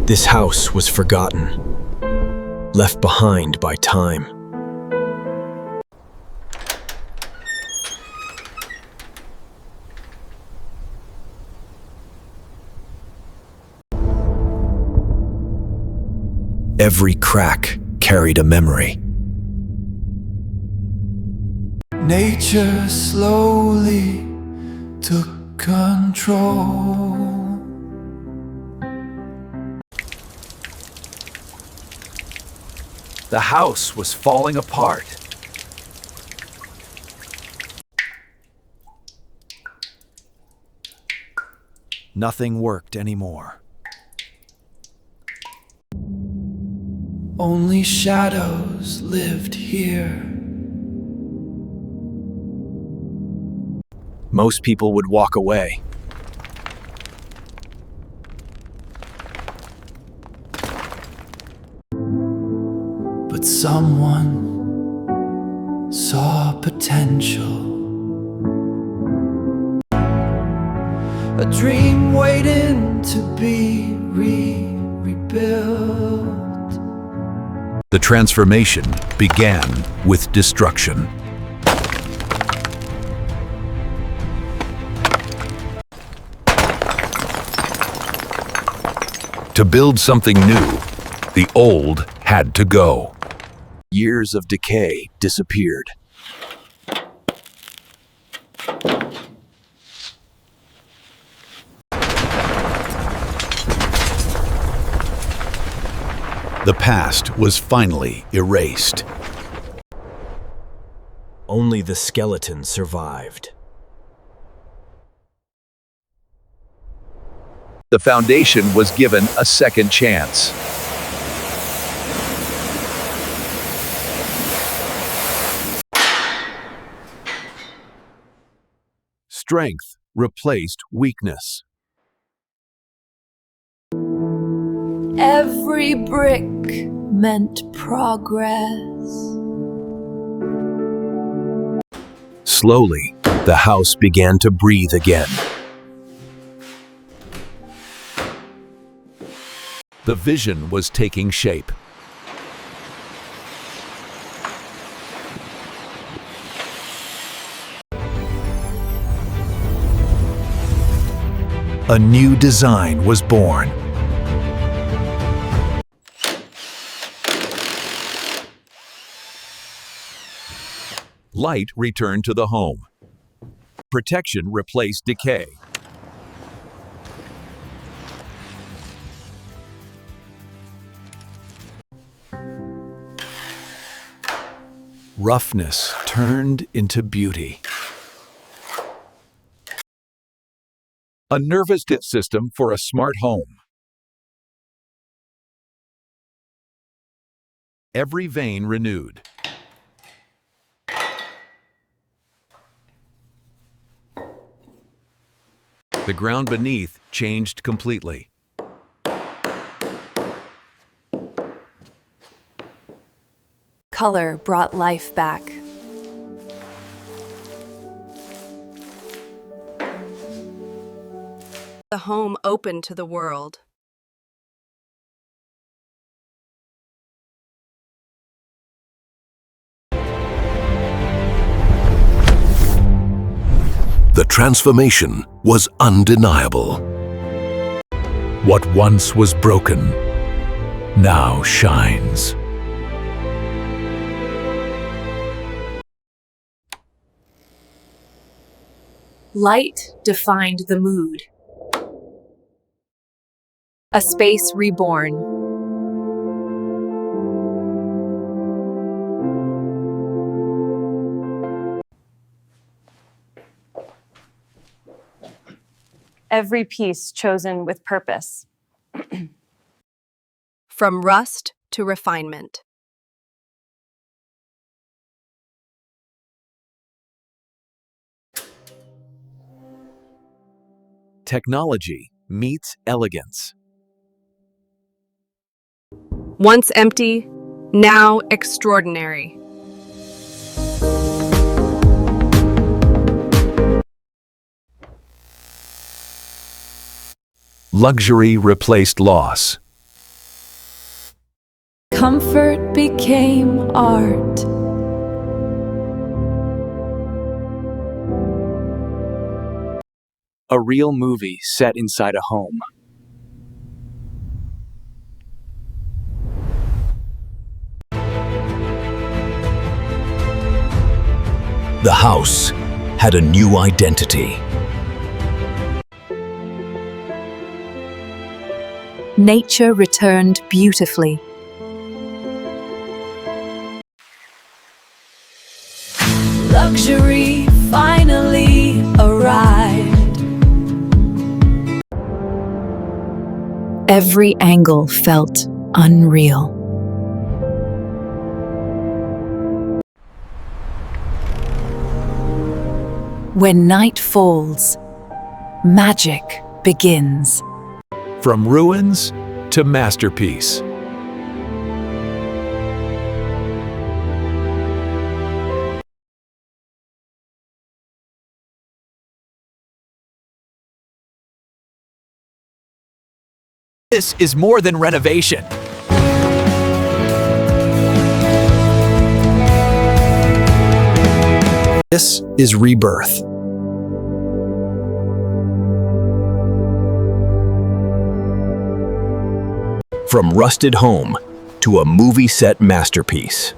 This house was forgotten, left behind by time. Every crack carried a memory. Nature slowly took control. The house was falling apart. Nothing worked anymore. Only shadows lived here. Most people would walk away. But someone saw potential. A dream waiting to be rebuilt. The transformation began with destruction. To build something new, the old had to go. Years of decay disappeared. The past was finally erased. Only the skeleton survived. The foundation was given a second chance. Strength replaced weakness. Every brick meant progress. Slowly, the house began to breathe again. The vision was taking shape. A new design was born. Light returned to the home. Protection replaced decay. Roughness turned into beauty. A nervous system for a smart home. Every vein renewed. The ground beneath changed completely. Color brought life back. The home open to the world. The transformation was undeniable. What once was broken now shines. Light defined the mood. A space reborn. Every piece chosen with purpose. From rust to refinement. Technology meets elegance. Once empty, now extraordinary. Luxury replaced loss. comfort became art. A real movie set inside a home. The house had a new identity. Nature returned beautifully. Luxury finally arrived. Every angle felt unreal. When night falls, magic begins. From ruins to masterpiece. This is more than renovation. This is rebirth. From rusted home to a movie set masterpiece.